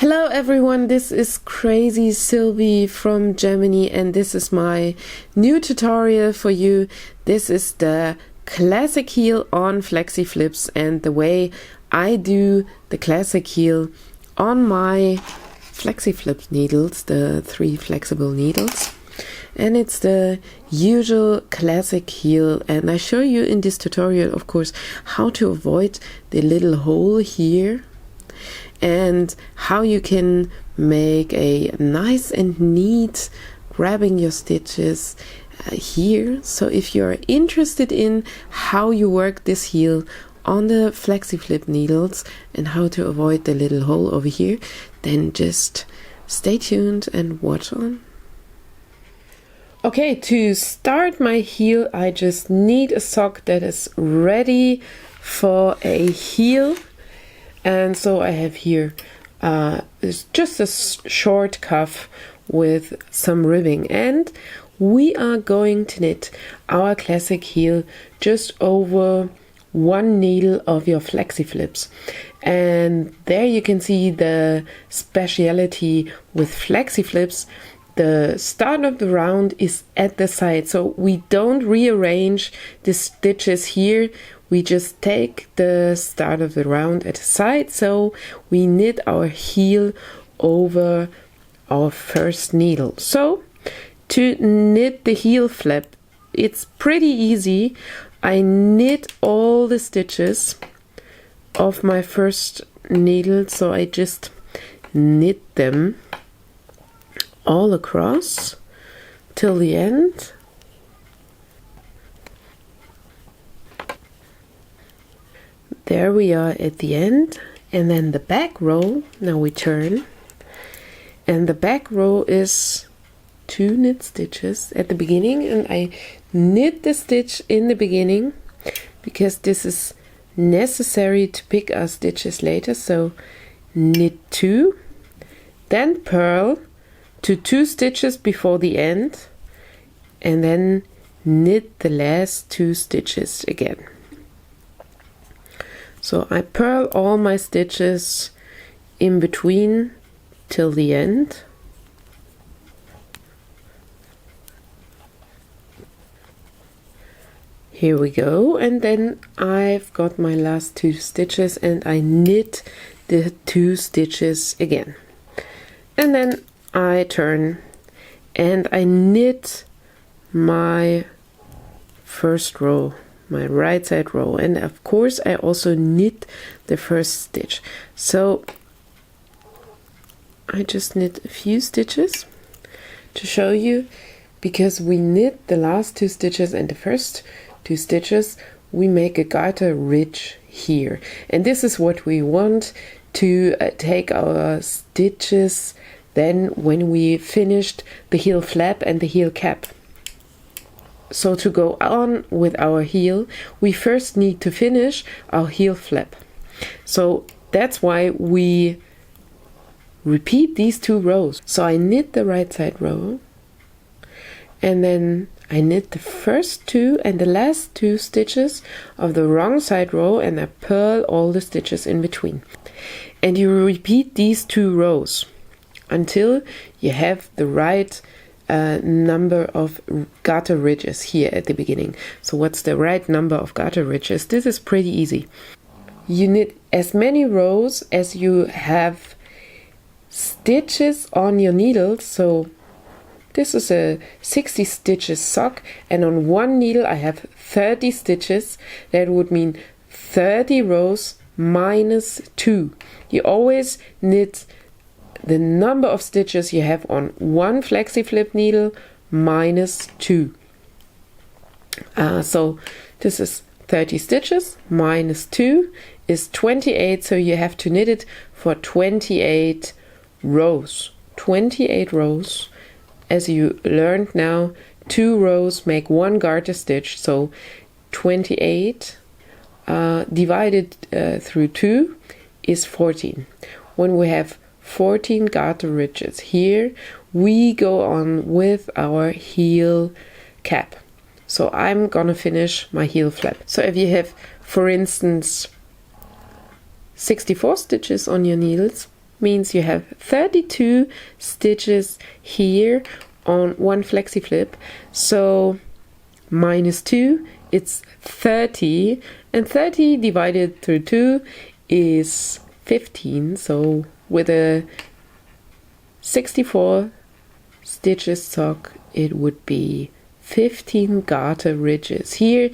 Hello everyone, this is Crazy Sylvie from Germany and this is my new tutorial for you. This is the classic heel on FlexiFlips and the way I do the classic heel on my FlexiFlips needles, the 3 flexible needles. And it's the usual classic heel, and I show you in this tutorial of course how to avoid the little hole here and how you can make a nice and neat grabbing your stitches here. So if you're interested in how you work this heel on the FlexiFlip needles and how to avoid the little hole over here, then just stay tuned and watch on. Okay, to start my heel I just need a sock that is ready for a heel. And so I have here it's just a short cuff with some ribbing, and we are going to knit our classic heel just over one needle of your FlexiFlips. And there you can see the speciality with FlexiFlips. The start of the round is at the side, so we don't rearrange the stitches here. We just take the start of the round at the side, so we knit our heel over our first needle. So to knit the heel flap, it's pretty easy. I knit all the stitches of my first needle, so I just knit them all across till the end. There we are at the end, and then the back row, now we turn, and the back row is 2 knit stitches at the beginning, and I knit the stitch in the beginning because this is necessary to pick our stitches later. So knit 2, then purl to 2 stitches before the end, and then knit the last 2 stitches again. So I purl all my stitches in between till the end. Here we go, and then I've got my last 2 stitches and I knit the 2 stitches again. And then I turn and I knit my first row, my right side row, and of course I also knit the first stitch. So I just knit a few stitches to show you, because we knit the last 2 stitches and the first 2 stitches we make a garter ridge here, and this is what we want to take our stitches then when we finished the heel flap and the heel cap. So to go on with our heel, we first need to finish our heel flap. So that's why we repeat these 2 rows. So I knit the right side row, and then I knit the first 2 and the last 2 stitches of the wrong side row, and I purl all the stitches in between. And you repeat these 2 rows until you have the right number of garter ridges here at the beginning. So what's the right number of garter ridges? This is pretty easy. You knit as many rows as you have stitches on your needles. So this is a 60 stitches sock, and on one needle I have 30 stitches. That would mean 30 rows minus 2. You always knit the number of stitches you have on one FlexiFlip needle minus 2. So this is 30 stitches minus 2 is 28, so you have to knit it for 28 rows. 28 rows. As you learned now, 2 rows make 1 garter stitch, so 28 divided through 2 is 14. When we have 14 garter ridges here, we go on with our heel cap. So I'm gonna finish my heel flap. So if you have, for instance, 64 stitches on your needles, means you have 32 stitches here on one FlexiFlip. So minus 2, it's 30, and 30 divided through 2 is 15. So with a 64 stitches sock, it would be 15 garter ridges. Here,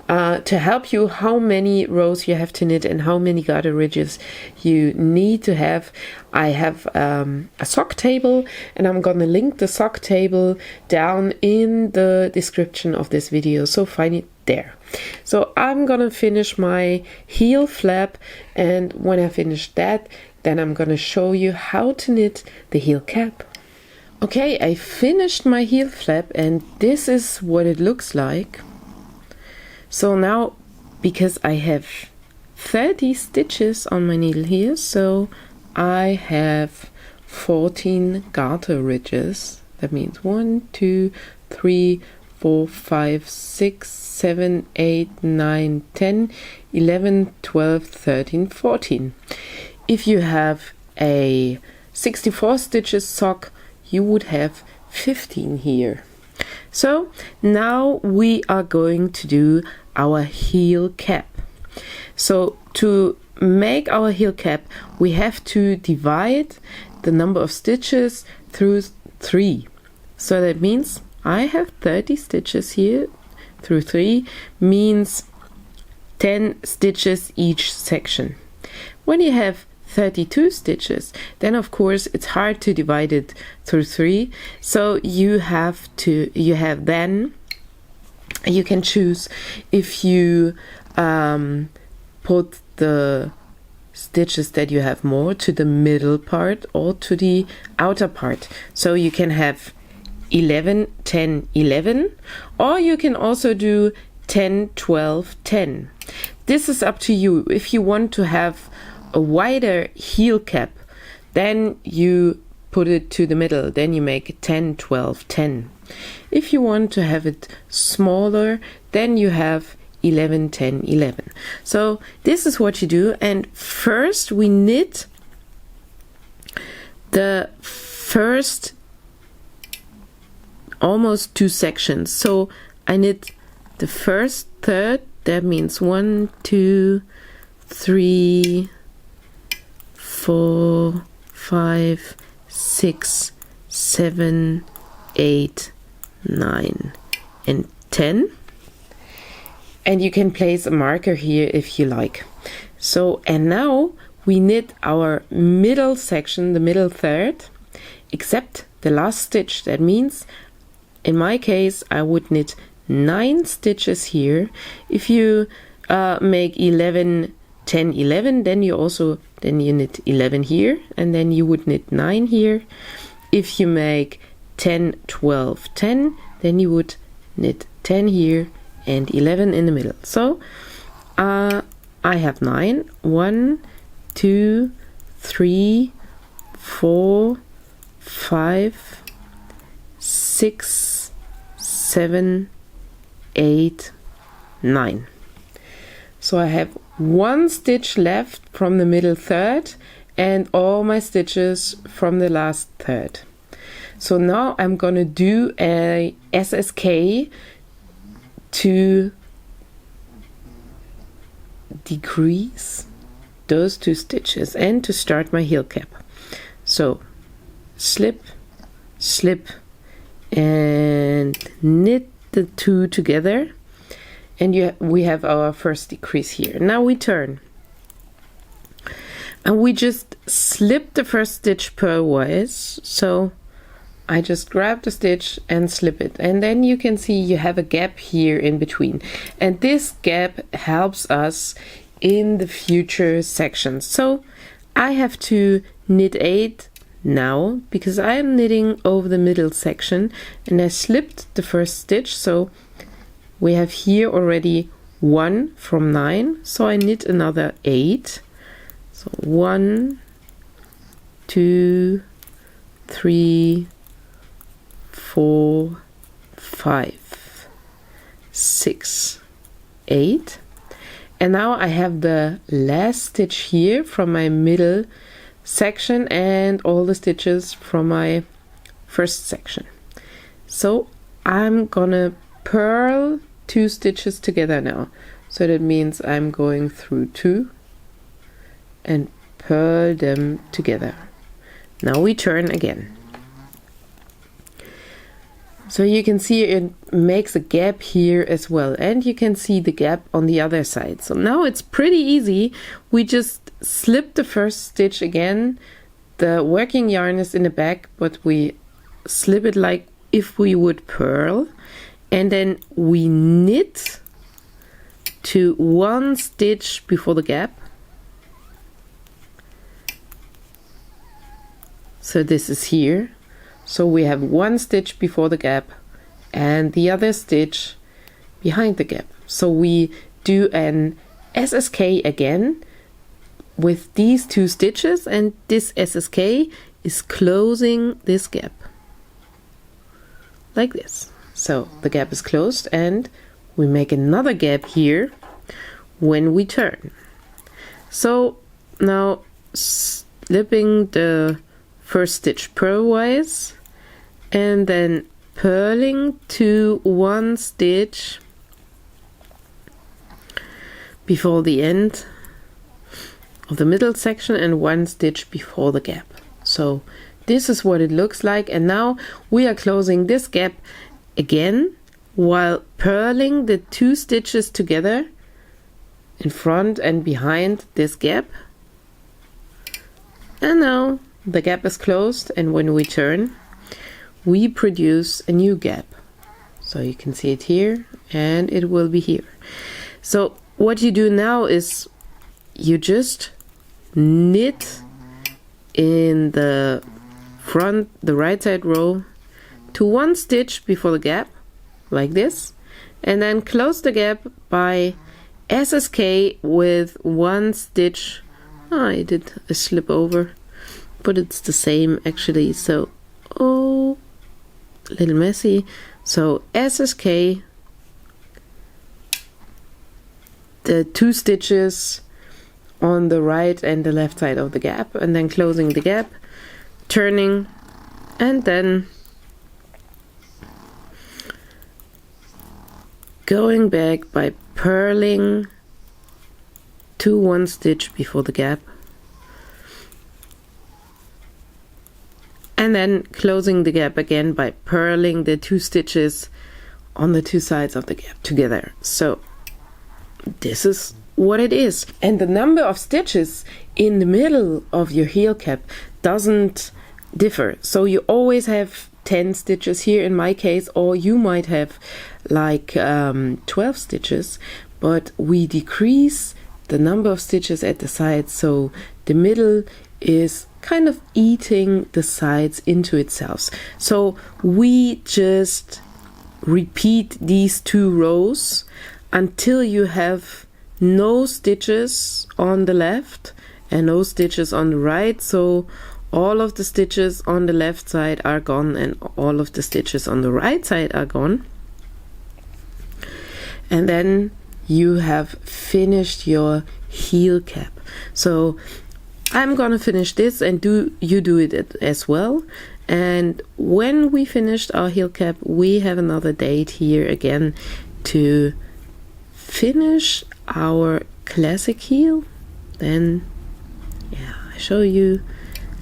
to help you how many rows you have to knit and how many garter ridges you need to have, I have a sock table, and I'm gonna link the sock table down in the description of this video, so find it there. So I'm gonna finish my heel flap, and when I finish that, then I'm gonna show you how to knit the heel cap. Okay, I finished my heel flap, and this is what it looks like. So now, because I have 30 stitches on my needle here, so I have 14 garter ridges. That means 1, 2, 3, 4, 5, 6, 7, 8, 9, 10, 11, 12, 13, 14. If you have a 64 stitches sock, you would have 15 here. So now we are going to do our heel cap. So to make our heel cap, we have to divide the number of stitches through 3. So that means I have 30 stitches here through 3, means 10 stitches each section. When you have 32 stitches, then of course it's hard to divide it through 3, so you can choose if you put the stitches that you have more to the middle part or to the outer part. So you can have 11, 10, 11, or you can also do 10, 12, 10. This is up to you. If you want to have a wider heel cap, then you put it to the middle, then you make 10, 12, 10. If you want to have it smaller, then you have 11, 10, 11. So this is what you do, and first we knit the first almost 2 sections. So I knit the first third, that means 1, 2, 3, 4, 5, 6, 7, 8, 9, and 10. And you can place a marker here if you like. So, and now we knit our middle section, the middle third, except the last stitch. That means, in my case, I would knit 9 stitches here. If you make 11, 10, 11, then you knit 11 here, and then you would knit 9 here. If you make 10, 12, 10, then you would knit 10 here and 11 in the middle. So I have 9. 1, 2, 3, 4, 5, 6, 7, 8, 9. So I have 1 stitch left from the middle third and all my stitches from the last third. So now I'm gonna do a SSK to decrease those 2 stitches and to start my heel cap. So slip, slip, and knit the 2 together, and we have our first decrease here. Now we turn, and we just slip the first stitch purlwise. So I just grab the stitch and slip it, and then you can see you have a gap here in between, and this gap helps us in the future sections. So I have to knit 8 now because I am knitting over the middle section, and I slipped the first stitch, so we have here already 1 from 9, so I knit another 8. So 1, 2, 3, 4, 5, 6, 8. And now I have the last stitch here from my middle section and all the stitches from my first section. So I'm gonna purl 2 stitches together now. So that means I'm going through 2 and purl them together. Now we turn again. So you can see it makes a gap here as well, and you can see the gap on the other side. So now it's pretty easy. We just slip the first stitch again. The working yarn is in the back, but we slip it like if we would purl, and then we knit to 1 stitch before the gap. So this is here. So we have 1 stitch before the gap and the other stitch behind the gap. So we do an SSK again with these 2 stitches, and this SSK is closing this gap like this. So the gap is closed, and we make another gap here when we turn. So now slipping the first stitch purlwise and then purling to 1 stitch before the end of the middle section and 1 stitch before the gap. So this is what it looks like, and now we are closing this gap again while purling the 2 stitches together in front and behind this gap. And now the gap is closed, and when we turn, we produce a new gap. So you can see it here, and it will be here. So what you do now is you just knit in the front, the right side row, to 1 stitch before the gap, like this, and then close the gap by SSK with 1 stitch. I did a slip over, but it's the same actually. So, oh, a little messy. So SSK, the 2 stitches on the right and the left side of the gap, and then closing the gap, turning, and then going back by purling to 1 stitch before the gap, and then closing the gap again by purling the 2 stitches on the 2 sides of the gap together. So this is what it is. And the number of stitches in the middle of your heel cap doesn't differ. So you always have 10 stitches here in my case, or you might have like 12 stitches, but we decrease the number of stitches at the sides, so the middle is kind of eating the sides into itself. So we just repeat these 2 rows until you have no stitches on the left and no stitches on the right. So all of the stitches on the left side are gone and all of the stitches on the right side are gone. And then you have finished your heel cap. So I'm gonna finish this, and you do it as well. And when we finished our heel cap, we have another date here again to finish our classic heel. Then I show you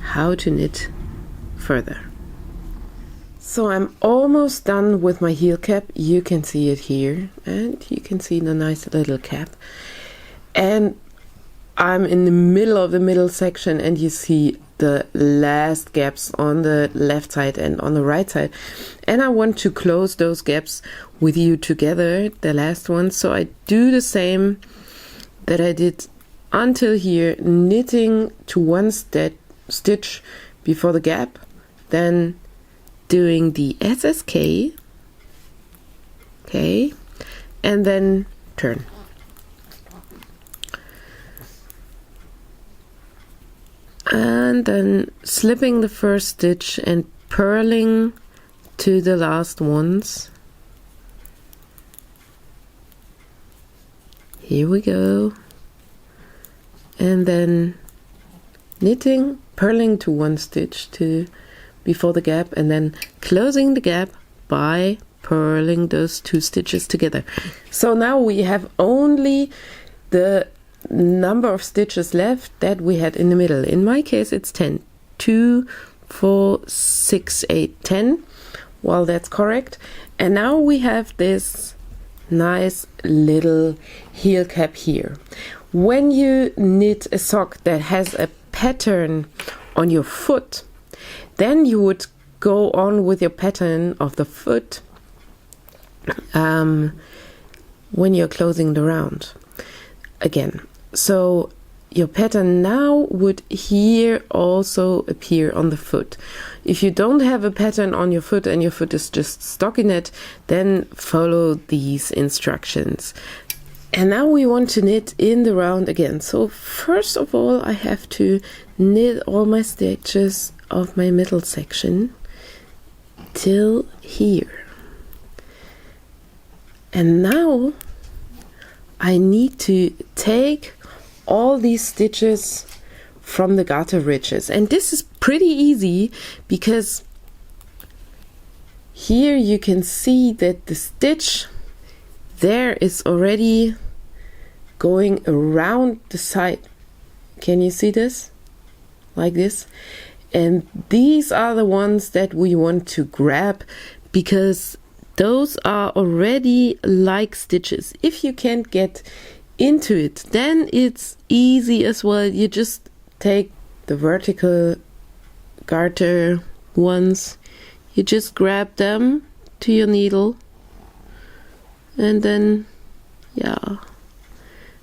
how to knit further. So I'm almost done with my heel cap. You can see it here, and you can see the nice little cap. And I'm in the middle of the middle section, and you see the last gaps on the left side and on the right side. And I want to close those gaps with you together, the last one. So I do the same that I did until here, knitting to 1 stitch before the gap, then doing the SSK, okay, and then turn. And then slipping the first stitch and purling to the last ones. Here we go. And then knitting purling to one stitch to before the gap, and then closing the gap by purling those 2 stitches together. So now we have only the number of stitches left that we had in the middle. In my case it's 10. 2, 4, 6, 8, 10. Well, that's correct. And now we have this nice little heel cap here. When you knit a sock that has a pattern on your foot, then you would go on with your pattern of the foot when you're closing the round again. So your pattern now would here also appear on the foot. If you don't have a pattern on your foot and your foot is just stockinette, then follow these instructions. And now we want to knit in the round again. So first of all, I have to knit all my stitches of my middle section till here. And now I need to take all these stitches from the garter ridges, and this is pretty easy because here you can see that the stitch there is already going around the side. Can you see this? Like this? And these are the ones that we want to grab because those are already like stitches. If you can't get into it, then it's easy as well. You just take the vertical garter ones, you just grab them to your needle, and then yeah,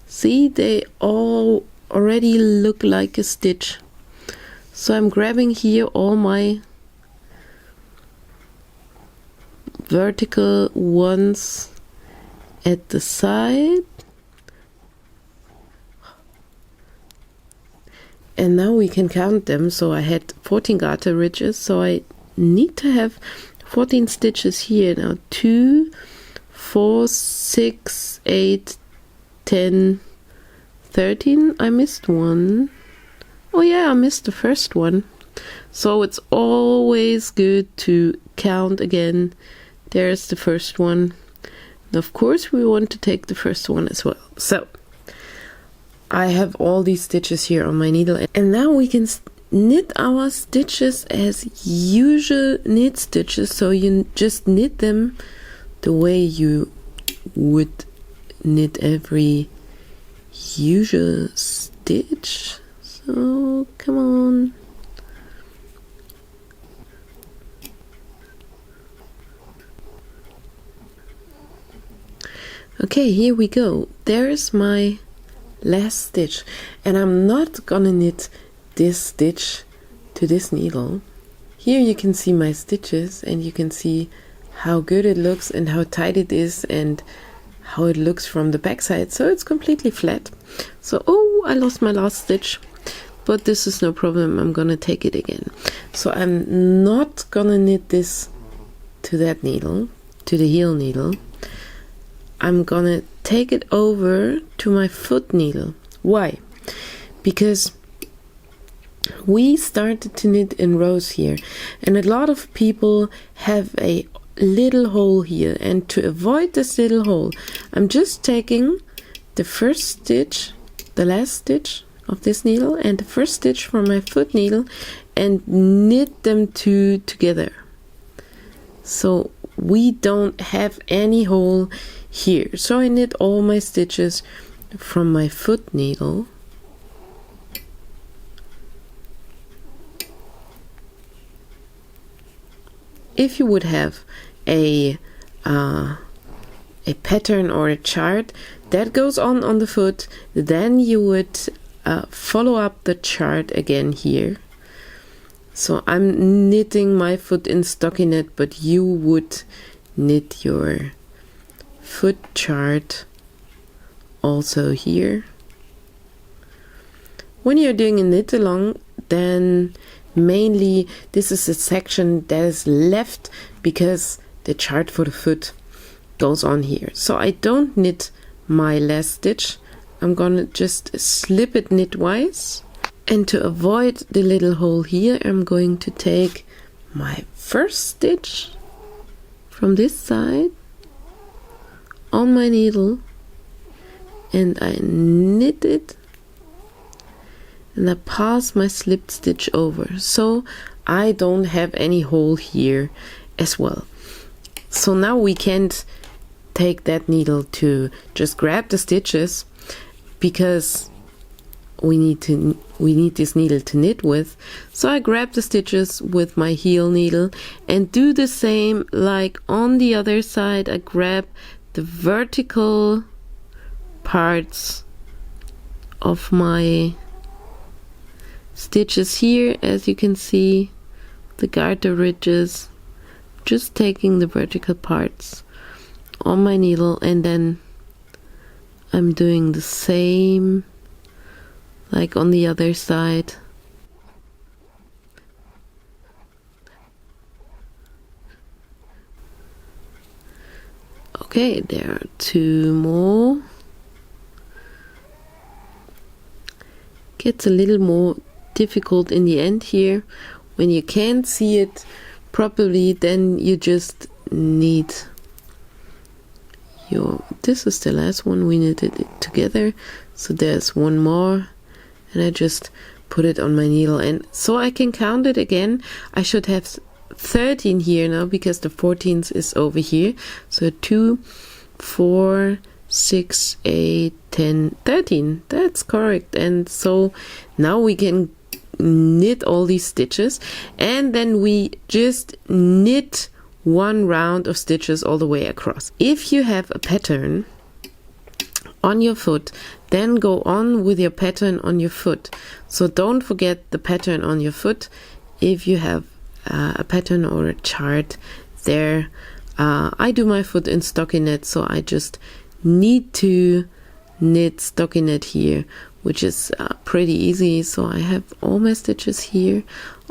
see, they all already look like a stitch. So I'm grabbing here all my vertical ones at the side, and now we can count them. So I had 14 garter ridges, so I need to have 14 stitches here. Now 2, 4, 6, 8, 10, 13. I missed one. Oh yeah, I missed the first one. So it's always good to count again. There's the first one. And of course we want to take the first one as well. So I have all these stitches here on my needle, and now we can knit our stitches as usual knit stitches. So you just knit them the way you would knit every usual stitch. So come on. Okay, here we go. There's my last stitch, and I'm not gonna knit this stitch to this needle. Here you can see my stitches, and you can see how good it looks and how tight it is and how it looks from the back side. So it's completely flat. So oh, I lost my last stitch, but this is no problem. I'm gonna take it again. So I'm not gonna knit this to that needle, to the heel needle. I'm gonna take it over to my foot needle. Why? Because we started to knit in rows here, and a lot of people have a little hole here, and to avoid this little hole, I'm just taking the first stitch, the last stitch of this needle, and the first stitch from my foot needle, and knit them two together. So we don't have any hole here. So I knit all my stitches from my foot needle. If you would have a pattern or a chart that goes on the foot, then you would follow up the chart again here. So I'm knitting my foot in stockinette, but you would knit your foot chart also here. When you're doing a knit along, then mainly this is a section that is left because the chart for the foot goes on here. So I don't knit my last stitch. I'm gonna just slip it knitwise, And to avoid the little hole here, I'm going to take my first stitch from this side on my needle, and I knit it, and I pass my slipped stitch over, so I don't have any hole here as well. So now we can't take that needle to just grab the stitches, because we need this needle to knit with. So I grab the stitches with my heel needle and do the same like on the other side. I grab the vertical parts of my stitches here, as you can see, the garter ridges, just taking the vertical parts on my needle, and then I'm doing the same like on the other side. Okay, there are two more. Gets a little more difficult in the end here. When you can't see it properly, then you just need your, this is the last one, we knitted it together, so there's one more, and I just put it on my needle, and so I can count it again. I should have 13 here now, because the 14th is over here. So 2, 4, 6, 8, 10, 13. That's correct. And so now we can knit all these stitches, and then we just knit one round of stitches all the way across. If you have a pattern on your foot, then go on with your pattern on your foot. So don't forget the pattern on your foot. If you have a pattern or a chart there, I do my foot in stockinette, so I just need to knit stockinette here, which is pretty easy. So I have all my stitches here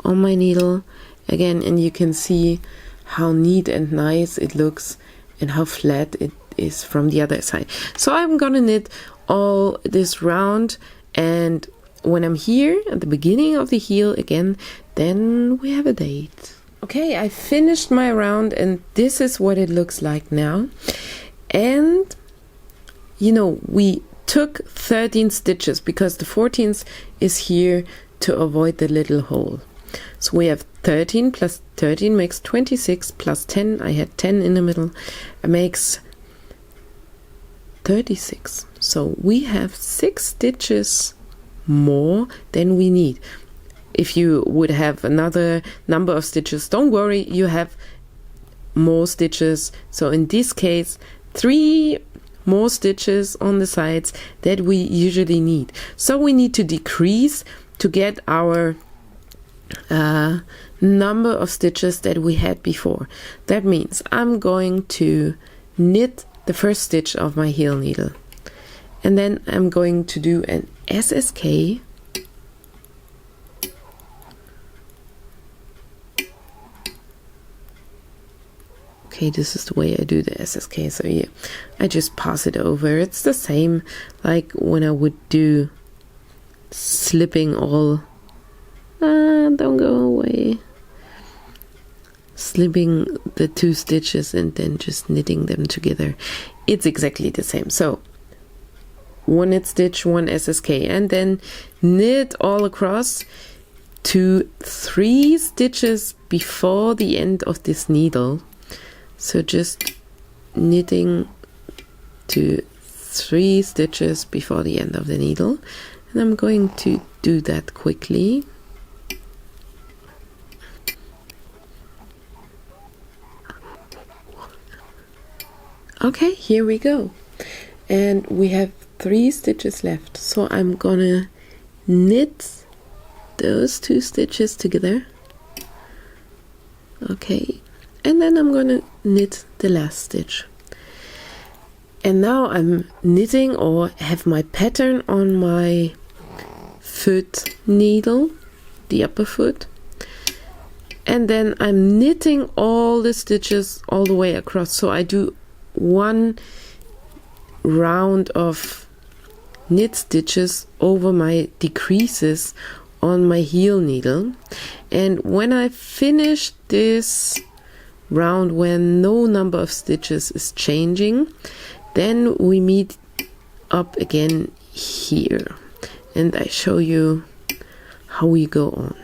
on my needle again, and you can see how neat and nice it looks and how flat it is from the other side. So I'm gonna knit all this round, and when I'm here at the beginning of the heel again, then we have a date. Okay, I finished my round, and this is what it looks like now. And you know, we took 13 stitches because the 14th is here to avoid the little hole. So we have 13 plus 13 makes 26, plus 10, I had 10 in the middle, makes 36. So we have 6 stitches more than we need. If you would have another number of stitches, don't worry, you have more stitches. So in this case, 3 more stitches on the sides that we usually need. So we need to decrease to get our number of stitches that we had before. That means I'm going to knit the first stitch of my heel needle, and then I'm going to do an SSK . Okay, this is the way I do the SSK, so yeah, I just pass it over. It's the same like when I would do slipping all, don't go away, slipping the 2 stitches and then just knitting them together. It's exactly the same. So 1 knit stitch, 1 SSK, and then knit all across to 3 stitches before the end of this needle. So just knitting to 3 stitches before the end of the needle, and I'm going to do that quickly. Okay, here we go, and we have 3 stitches left, so I'm gonna knit those 2 stitches together. Okay, and then I'm gonna knit the last stitch. And now I'm knitting, or have my pattern on my foot needle, the upper foot, and then I'm knitting all the stitches all the way across. So I do 1 round of knit stitches over my decreases on my heel needle, and when I finish this round where no number of stitches is changing, then we meet up again here, and I show you how we go on.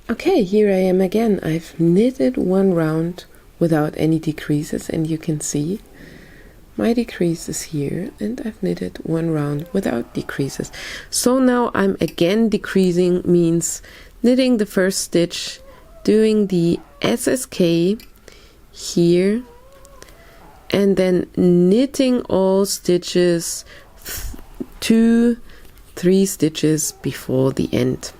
Okay, here I am again. I've knitted one round without any decreases, and you can see my decrease is here, and I've knitted one round without decreases. So now I'm again decreasing, means knitting the first stitch, doing the SSK here, and then knitting all stitches 2-3 stitches before the end.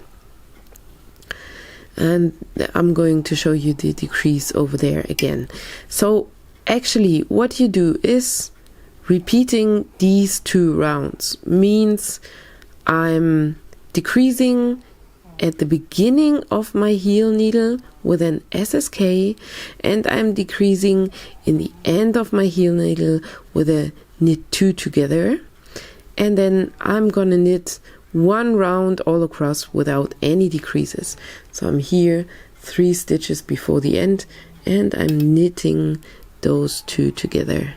And I'm going to show you the decrease over there again. So actually what you do is repeating these 2 rounds, means I'm decreasing at the beginning of my heel needle with an SSK, and I'm decreasing in the end of my heel needle with a knit 2 together, and then I'm gonna knit one round all across without any decreases. So I'm here 3 stitches before the end, and I'm knitting those 2 together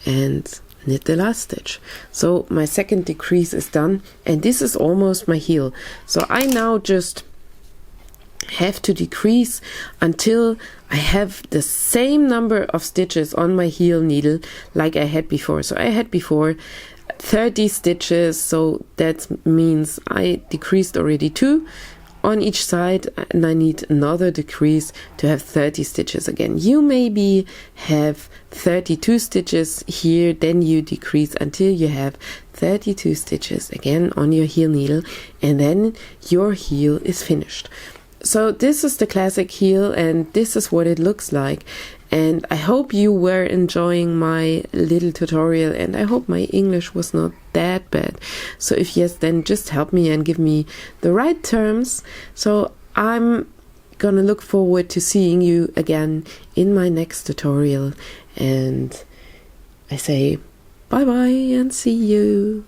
and knit the last stitch. So my second decrease is done, and this is almost my heel. So I now just have to decrease until I have the same number of stitches on my heel needle like I had before. So I had before 30 stitches, so that means I decreased already 2 on each side, and I need another decrease to have 30 stitches again. You maybe have 32 stitches here, then you decrease until you have 32 stitches again on your heel needle, and then your heel is finished. So this is the classic heel, and this is what it looks like. And I hope you were enjoying my little tutorial, and I hope my English was not that bad. So if yes, then just help me and give me the right terms. So I'm gonna look forward to seeing you again in my next tutorial, and I say bye bye and see you.